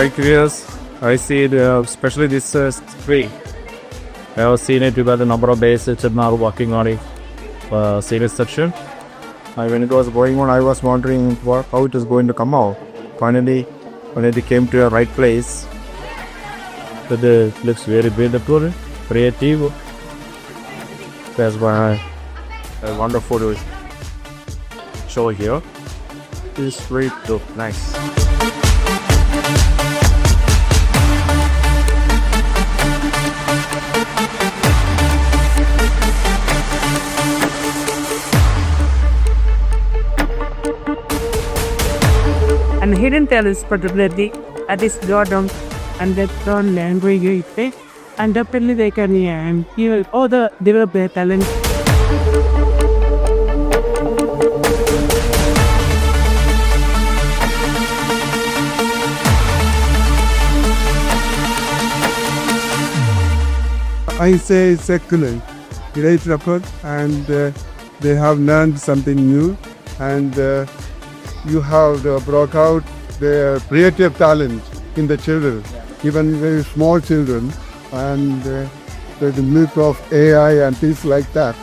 ICREAS. I see it, especially this tree. I have seen it because the number of days it's now working on it. Series section. When it was going on, I was wondering how it is going to come out. Finally, when it came to a right place, it looks very beautiful, creative. That's why I wonderful to show here. It's very nice. And hidden talent is particularly at this drawdown and that on language and definitely they can even other develop their talent. I say it's excellent, great record, and they have learned something new, and you have brought out their creative talent in the children, even very small children, and the milk of AI and things like that.